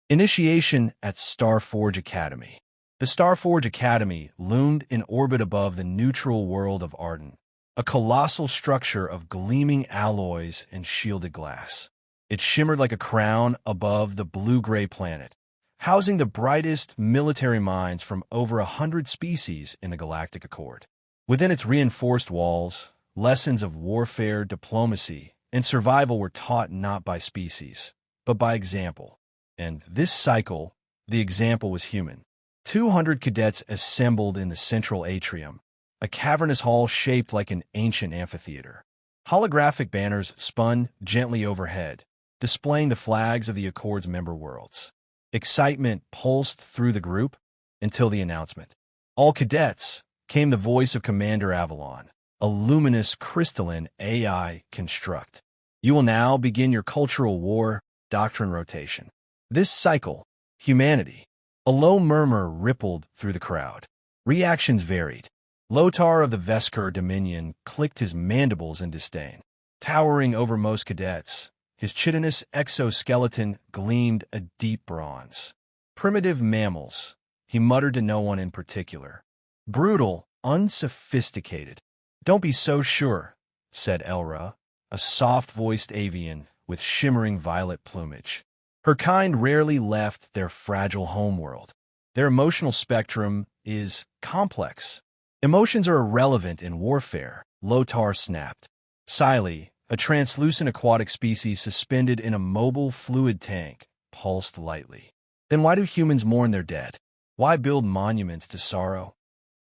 Initiation at Starforge Academy. The Starforge Academy loomed in orbit above the neutral world of Arden, a colossal structure of gleaming alloys and shielded glass. It shimmered like a crown above the blue-gray planet, housing the brightest military minds from over 100 species in the Galactic Accord. Within its reinforced walls, lessons of warfare, diplomacy, and survival were taught not by species, but by example. And this cycle, the example was human. 200 cadets assembled in the central atrium, a cavernous hall shaped like an ancient amphitheater. Holographic banners spun gently overhead, displaying the flags of the Accord's member worlds. Excitement pulsed through the group until the announcement. All cadets, came the voice of Commander Avalon, a luminous crystalline AI construct. You will now begin your cultural war doctrine rotation. This cycle, humanity. A low murmur rippled through the crowd. Reactions varied. Lotar of the Vesker Dominion clicked his mandibles in disdain. Towering over most cadets, his chitinous exoskeleton gleamed a deep bronze. Primitive mammals, he muttered to no one in particular. Brutal, unsophisticated. Don't be so sure, said Elra, a soft-voiced avian with shimmering violet plumage. Her kind rarely left their fragile homeworld. Their emotional spectrum is complex. Emotions are irrelevant in warfare, Lotar snapped. Siley, a translucent aquatic species suspended in a mobile fluid tank, pulsed lightly. Then why do humans mourn their dead? Why build monuments to sorrow?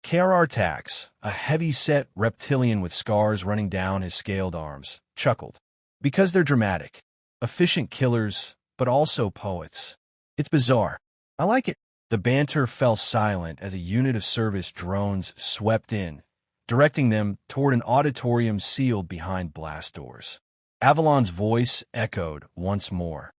Karar Tax, a heavy-set reptilian with scars running down his scaled arms, chuckled. Because they're dramatic. Efficient killers, but also poets. It's bizarre. I like it. The banter fell silent as a unit of service drones swept in, directing them toward an auditorium sealed behind blast doors. Avalon's voice echoed once more.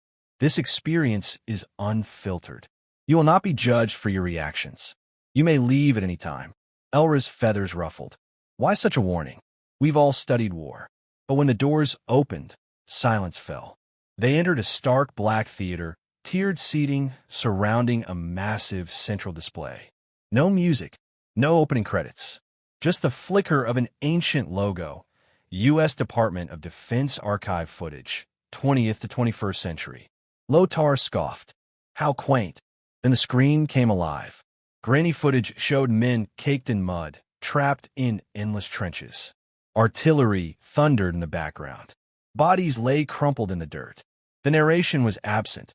This experience is unfiltered. You will not be judged for your reactions. You may leave at any time. Elra's feathers ruffled. Why such a warning? We've all studied war. But when the doors opened, silence fell. They entered a stark black theater, tiered seating surrounding a massive central display. No music, no opening credits, just the flicker of an ancient logo, U.S. Department of Defense archive footage, 20th to 21st century. Lotar scoffed. How quaint. Then the screen came alive. Grainy footage showed men caked in mud, trapped in endless trenches. Artillery thundered in the background. Bodies lay crumpled in the dirt. The narration was absent.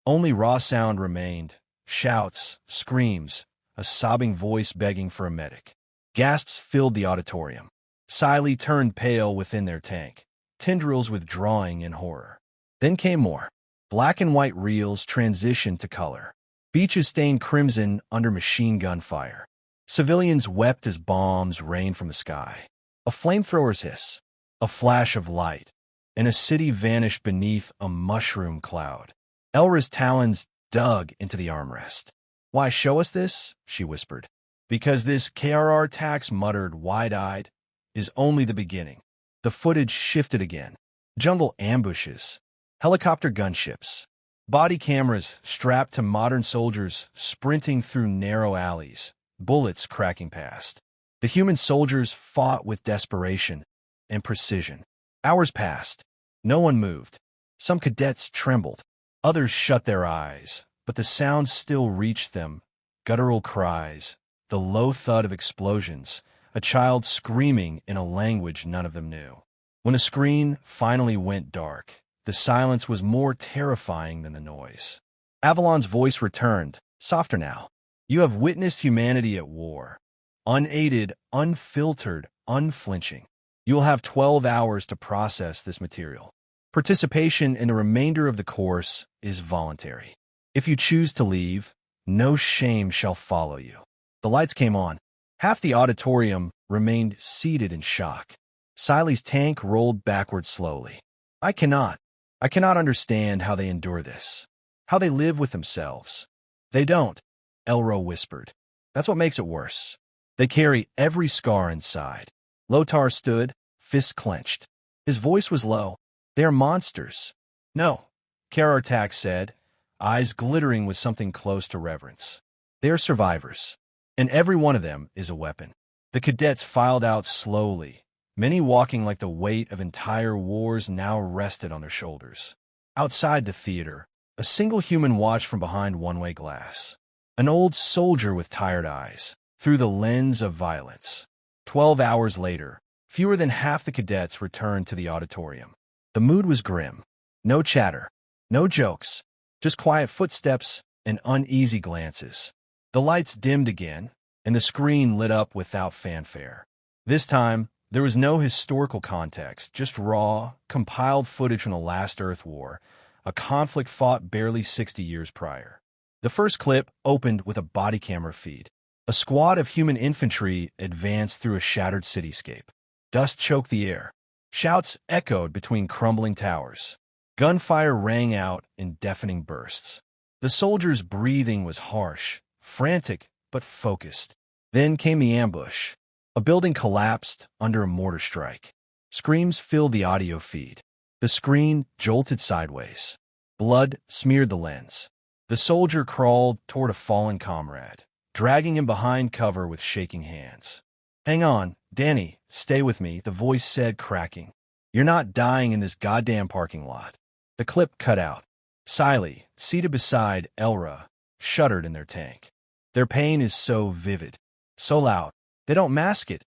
Only raw sound remained. Shouts, screams, a sobbing voice begging for a medic. Gasps filled the auditorium. Siley turned pale within their tank, tendrils withdrawing in horror. Then came more. Black and white reels transitioned to color. Beaches stained crimson under machine gun fire. Civilians wept as bombs rained from the sky. A flamethrower's hiss, a flash of light, and a city vanished beneath a mushroom cloud. Elra's talons dug into the armrest. Why show us this? She whispered. Because this KRR tax muttered wide-eyed is only the beginning. The footage shifted again. Jungle ambushes, helicopter gunships, body cameras strapped to modern soldiers sprinting through narrow alleys, bullets cracking past. The human soldiers fought with desperation and precision. Hours passed. No one moved. Some cadets trembled. Others shut their eyes, but the sounds still reached them. Guttural cries, the low thud of explosions, a child screaming in a language none of them knew. When the screen finally went dark, the silence was more terrifying than the noise. Avalon's voice returned, softer now. You have witnessed humanity at war. Unaided, unfiltered, unflinching. You will have 12 hours to process this material. Participation in the remainder of the course is voluntary. If you choose to leave, no shame shall follow you. The lights came on. Half the auditorium remained seated in shock. Siley's tank rolled backward slowly. I cannot understand how they endure this. How they live with themselves. They don't, Elro whispered. That's what makes it worse. They carry every scar inside. Lotar stood, fists clenched. His voice was low. They are monsters. No, Karartak said, eyes glittering with something close to reverence. They are survivors, and every one of them is a weapon. The cadets filed out slowly, many walking like the weight of entire wars now rested on their shoulders. Outside the theater, a single human watched from behind one-way glass. An old soldier with tired eyes, through the lens of violence. 12 hours later, fewer than half the cadets returned to the auditorium. The mood was grim. No chatter, no jokes, just quiet footsteps and uneasy glances. The lights dimmed again, and the screen lit up without fanfare. This time, there was no historical context, just raw, compiled footage from the last Earth War, a conflict fought barely 60 years prior. The first clip opened with a body camera feed. A squad of human infantry advanced through a shattered cityscape. Dust choked the air. Shouts echoed between crumbling towers. Gunfire rang out in deafening bursts. The soldiers' breathing was harsh, frantic, but focused. Then came the ambush. A building collapsed under a mortar strike. Screams filled the audio feed. The screen jolted sideways. Blood smeared the lens. The soldier crawled toward a fallen comrade, dragging him behind cover with shaking hands. "Hang on, Danny, stay with me," the voice said, cracking. "You're not dying in this goddamn parking lot." The clip cut out. Siley, seated beside Elra, shuddered in their tank. "Their pain is so vivid, so loud. They don't mask it,"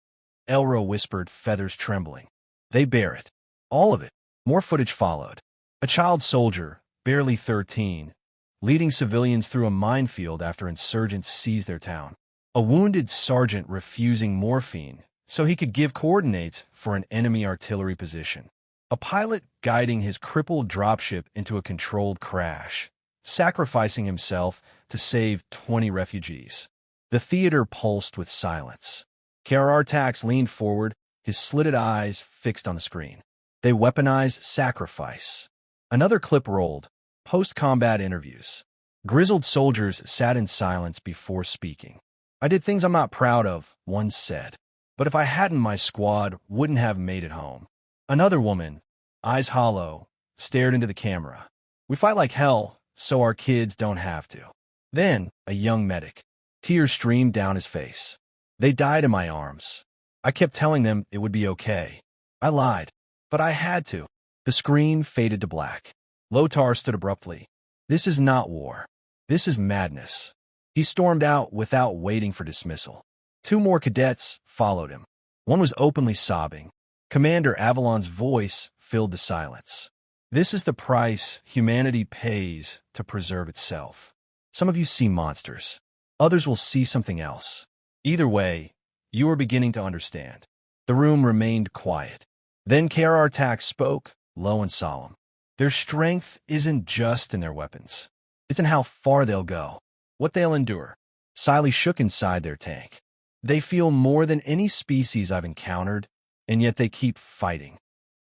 Elra whispered, feathers trembling. "They bear it. All of it." More footage followed. A child soldier, barely 13, leading civilians through a minefield after insurgents seized their town. A wounded sergeant refusing morphine so he could give coordinates for an enemy artillery position. A pilot guiding his crippled dropship into a controlled crash, sacrificing himself to save 20 refugees. The theater pulsed with silence. KRR Tax leaned forward, his slitted eyes fixed on the screen. They weaponized sacrifice. Another clip rolled. Post-combat interviews. Grizzled soldiers sat in silence before speaking. "I did things I'm not proud of," one said. "But if I hadn't, my squad wouldn't have made it home." Another woman, eyes hollow, stared into the camera. "We fight like hell, so our kids don't have to." Then, a young medic. Tears streamed down his face. "They died in my arms. I kept telling them it would be okay. I lied, but I had to." The screen faded to black. Lothar stood abruptly. "This is not war. This is madness." He stormed out without waiting for dismissal. 2 more cadets followed him. One was openly sobbing. Commander Avalon's voice filled the silence. "This is the price humanity pays to preserve itself. Some of you see monsters. Others will see something else. Either way, you are beginning to understand." The room remained quiet. Then KRR Tax spoke, low and solemn. "Their strength isn't just in their weapons. It's in how far they'll go, what they'll endure." Siley shook inside their tank. "They feel more than any species I've encountered, and yet they keep fighting."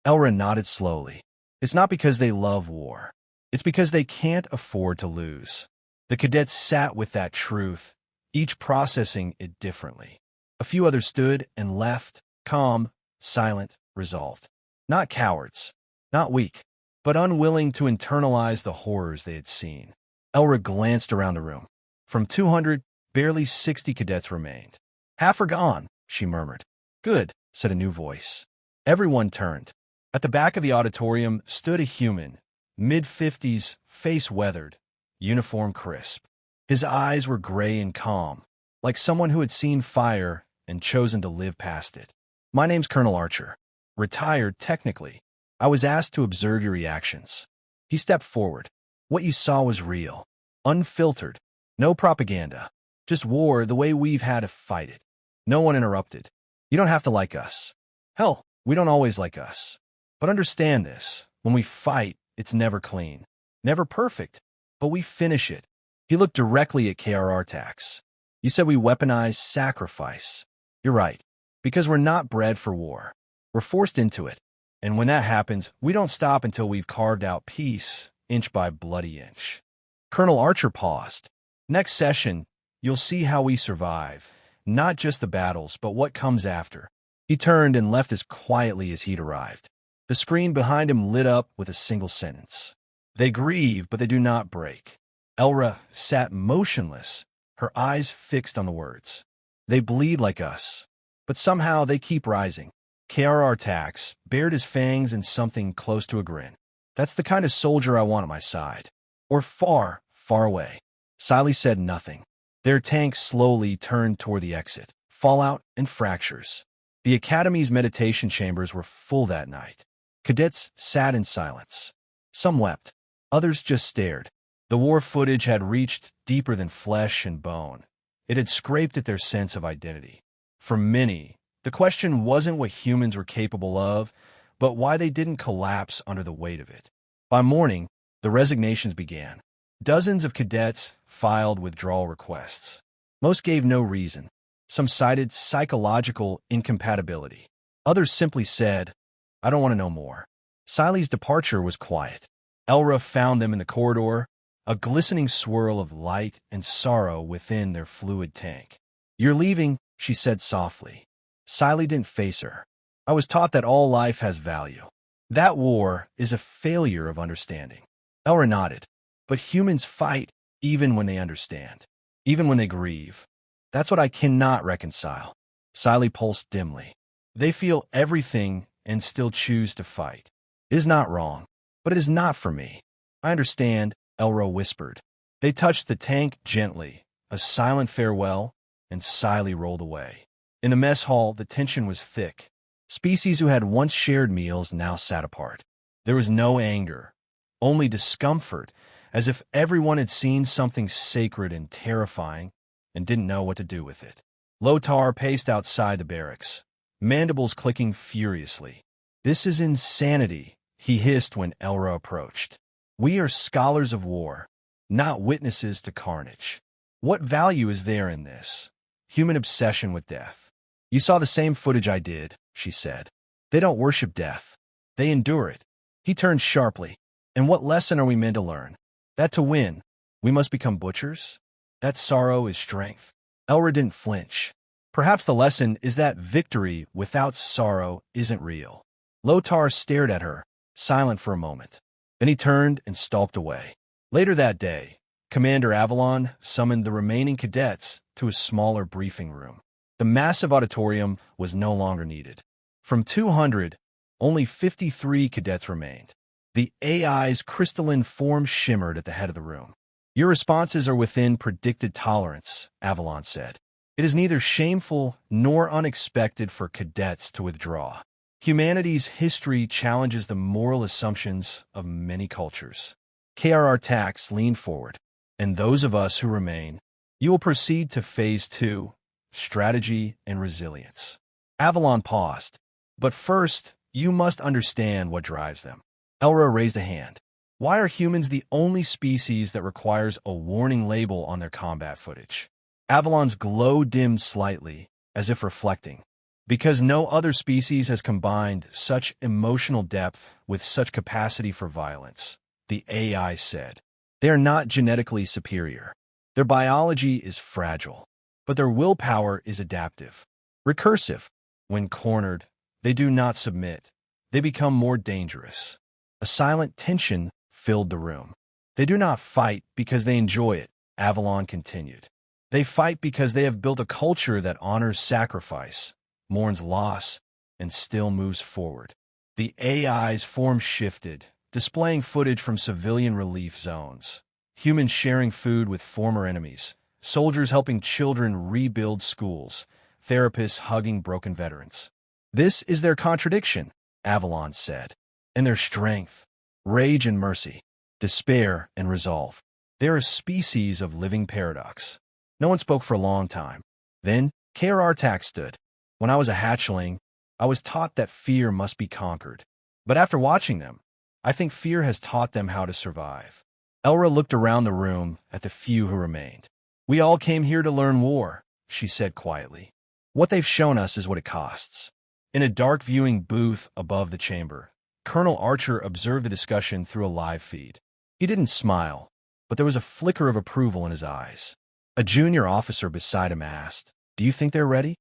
Elra nodded slowly. "It's not because they love war. It's because they can't afford to lose." The cadets sat with that truth, each processing it differently. A few others stood and left, calm, silent, resolved. Not cowards, not weak, but unwilling to internalize the horrors they had seen. Elra glanced around the room. From 200, barely 60 cadets remained. "Half are gone," she murmured. "Good," said a new voice. Everyone turned. At the back of the auditorium stood a human, mid-50s, face weathered, uniform crisp. His eyes were gray and calm, like someone who had seen fire and chosen to live past it. "My name's Colonel Archer. Retired, technically. I was asked to observe your reactions." He stepped forward. "What you saw was real. Unfiltered. No propaganda. Just war the way we've had to fight it. No one interrupted. You don't have to like us. Hell, we don't always like us. But understand this. When we fight, it's never clean. Never perfect. But we finish it." He looked directly at KRR Tax. "You said we weaponize sacrifice. You're right. Because we're not bred for war. We're forced into it. And when that happens, we don't stop until we've carved out peace, inch by bloody inch." Colonel Archer paused. "Next session, you'll see how we survive. Not just the battles, but what comes after." He turned and left as quietly as he'd arrived. The screen behind him lit up with a single sentence. "They grieve, but they do not break. Elra sat motionless, her eyes fixed on the words. They bleed like us, but somehow they keep rising. KRR Tax bared his fangs in something close to a grin. That's the kind of soldier I want at my side. Or far, far away. Siley said nothing. Their tank slowly turned toward the exit. Fallout and fractures. The Academy's meditation chambers were full that night. Cadets sat in silence. Some wept. Others just stared. The war footage had reached deeper than flesh and bone. It had scraped at their sense of identity. For many, the question wasn't what humans were capable of, but why they didn't collapse under the weight of it. By morning, the resignations began. Dozens of cadets filed withdrawal requests. Most gave no reason. Some cited psychological incompatibility. Others simply said, "I don't want to know more." Siley's departure was quiet. Elra found them in the corridor, a glistening swirl of light and sorrow within their fluid tank. "You're leaving," she said softly. Siley didn't face her. "I was taught that all life has value. That war is a failure of understanding." Elra nodded. "But humans fight even when they understand, even when they grieve. That's what I cannot reconcile." Siley pulsed dimly. "They feel everything and still choose to fight. It is not wrong, but it is not for me." "I understand," Elra whispered. They touched the tank gently, a silent farewell, and Siley rolled away. In the mess hall, the tension was thick. Species who had once shared meals now sat apart. There was no anger, only discomfort, as if everyone had seen something sacred and terrifying and didn't know what to do with it. Lotar paced outside the barracks, mandibles clicking furiously. "This is insanity," he hissed when Elra approached. "We are scholars of war, not witnesses to carnage. What value is there in this? Human obsession with death." "You saw the same footage I did," she said. "They don't worship death. They endure it." He turned sharply. "And what lesson are we meant to learn? That to win, we must become butchers? That sorrow is strength?" Elra didn't flinch. "Perhaps the lesson is that victory without sorrow isn't real." Lotar stared at her, silent for a moment. Then he turned and stalked away. Later that day, Commander Avalon summoned the remaining cadets to a smaller briefing room. The massive auditorium was no longer needed. From 200, only 53 cadets remained. The AI's crystalline form shimmered at the head of the room. "Your responses are within predicted tolerance," Avalon said. "It is neither shameful nor unexpected for cadets to withdraw. Humanity's history challenges the moral assumptions of many cultures." KRR Tax leaned forward. "And those of us who remain, you will proceed to Phase 2, strategy and resilience." Avalon paused. "But first, you must understand what drives them." Elra raised a hand. "Why are humans the only species that requires a warning label on their combat footage?" Avalon's glow dimmed slightly, as if reflecting. "Because no other species has combined such emotional depth with such capacity for violence," the AI said. "They are not genetically superior. Their biology is fragile, but their willpower is adaptive, recursive. When cornered, they do not submit. They become more dangerous." A silent tension filled the room. "They do not fight because they enjoy it," Avalon continued. "They fight because they have built a culture that honors sacrifice, mourns loss, and still moves forward." The AI's form shifted, displaying footage from civilian relief zones. Humans sharing food with former enemies, soldiers helping children rebuild schools, therapists hugging broken veterans. "This is their contradiction," Avalon said. "And their strength, rage and mercy, despair and resolve. They're a species of living paradox." No one spoke for a long time. Then KRR Tax stood. "When I was a hatchling, I was taught that fear must be conquered. But after watching them, I think fear has taught them how to survive." Elra looked around the room at the few who remained. "We all came here to learn war," she said quietly. "What they've shown us is what it costs." In a dark viewing booth above the chamber, Colonel Archer observed the discussion through a live feed. He didn't smile, but there was a flicker of approval in his eyes. A junior officer beside him asked, "Do you think they're ready?"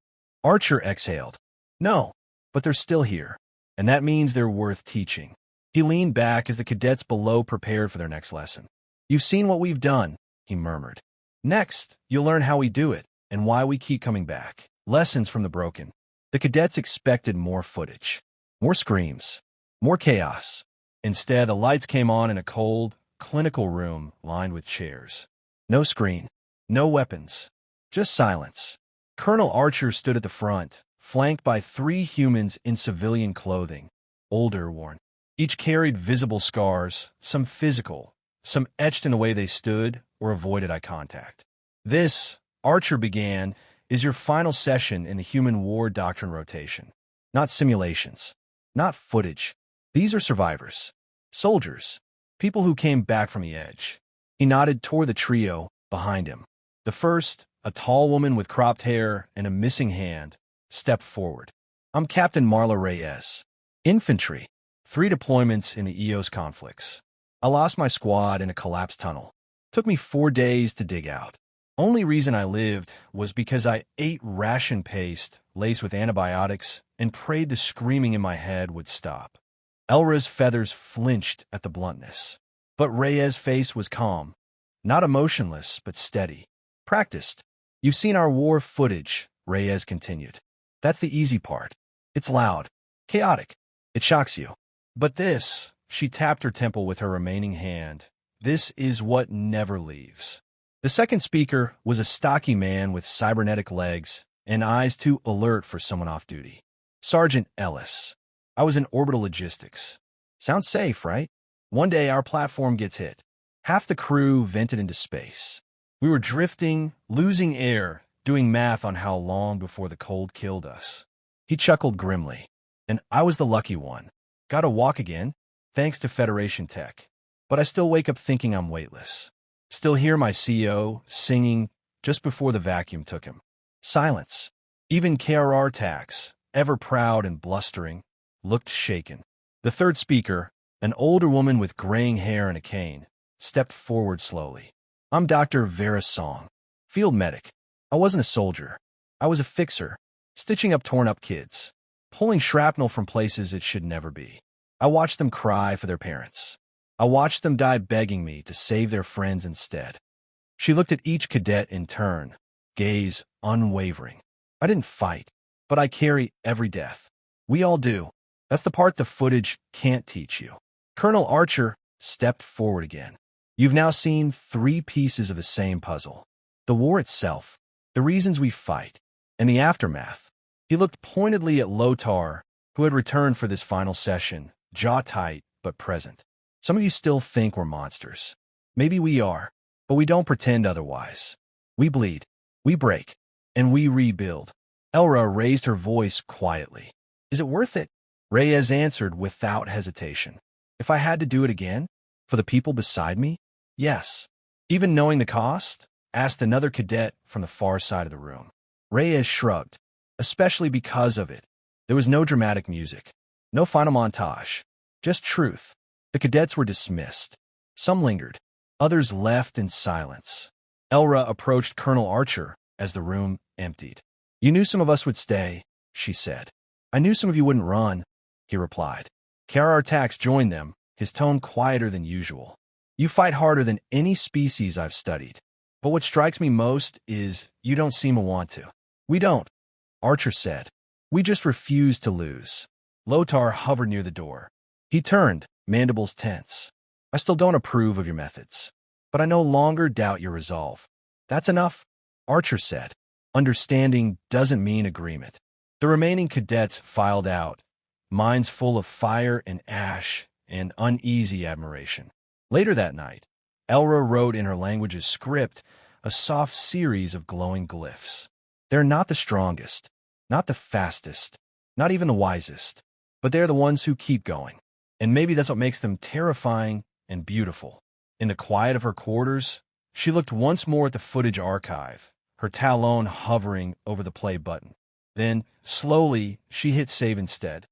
Archer exhaled. "No, but they're still here, and that means they're worth teaching." He leaned back as the cadets below prepared for their next lesson. "You've seen what we've done. he murmured. Next, you'll learn how we do it and why we keep coming back. Lessons from the broken. The cadets expected more footage, more screams, more chaos. Instead, the lights came on in a cold, clinical room lined with chairs. No screen, no weapons, just silence. Colonel Archer stood at the front, flanked by 3 humans in civilian clothing, older, worn. Each carried visible scars, some physical, some etched in the way they stood or avoided eye contact. This, Archer began, is your final session in the human war doctrine rotation. Not simulations, not footage. These are survivors, soldiers, people who came back from the edge. He nodded toward the trio behind him. The first, a tall woman with cropped hair and a missing hand, stepped forward. I'm Captain Marla Reyes. Infantry. 3 deployments in the EOS conflicts. I lost my squad in a collapsed tunnel. Took me 4 days to dig out. Only reason I lived was because I ate ration paste laced with antibiotics and prayed the screaming in my head would stop. Elra's feathers flinched at the bluntness. But Reyes' face was calm. Not emotionless, but steady. Practiced. You've seen our war footage, Reyes continued. That's the easy part. It's loud, chaotic. It shocks you. But this, she tapped her temple with her remaining hand, this is what never leaves. The second speaker was a stocky man with cybernetic legs and eyes too alert for someone off duty. Sergeant Ellis. I was in orbital logistics. Sounds safe, right? One day our platform gets hit. Half the crew vented into space. We were drifting, losing air, doing math on how long before the cold killed us. He chuckled grimly. And I was the lucky one. Got to walk again, thanks to Federation tech. But I still wake up thinking I'm weightless. Still hear my CO singing just before the vacuum took him. Silence. Even KRR tax, ever proud and blustering, looked shaken. The third speaker, an older woman with graying hair and a cane, stepped forward slowly. I'm Dr. Vera Song, field medic. I wasn't a soldier. I was a fixer, stitching up torn-up kids, pulling shrapnel from places it should never be. I watched them cry for their parents. I watched them die begging me to save their friends instead. She looked at each cadet in turn, gaze unwavering. I didn't fight, but I carry every death. We all do. That's the part the footage can't teach you. Colonel Archer stepped forward again. You've now seen 3 pieces of the same puzzle. The war itself, the reasons we fight, and the aftermath. He looked pointedly at Lothar, who had returned for this final session, jaw tight but present. Some of you still think we're monsters. Maybe we are, but we don't pretend otherwise. We bleed, we break, and we rebuild. Elra raised her voice quietly. Is it worth it? Reyes answered without hesitation. If I had to do it again, for the people beside me, yes. Even knowing the cost? Asked another cadet from the far side of the room. Reyes shrugged, especially because of it. There was no dramatic music, no final montage, just truth. The cadets were dismissed. Some lingered. Others left in silence. Elra approached Colonel Archer as the room emptied. You knew some of us would stay, she said. I knew some of you wouldn't run, he replied. Karar Tax joined them, his tone quieter than usual. You fight harder than any species I've studied. But what strikes me most is you don't seem to want to. We don't, Archer said. We just refuse to lose. Lothar hovered near the door. He turned, mandibles tense. I still don't approve of your methods, but I no longer doubt your resolve. That's enough, Archer said. Understanding doesn't mean agreement. The remaining cadets filed out, minds full of fire and ash and uneasy admiration. Later that night, Elra wrote in her language's script a soft series of glowing glyphs. They're not the strongest, not the fastest, not even the wisest, but they're the ones who keep going. And maybe that's what makes them terrifying and beautiful. In the quiet of her quarters, she looked once more at the footage archive, her talon hovering over the play button. Then, slowly, she hit save instead.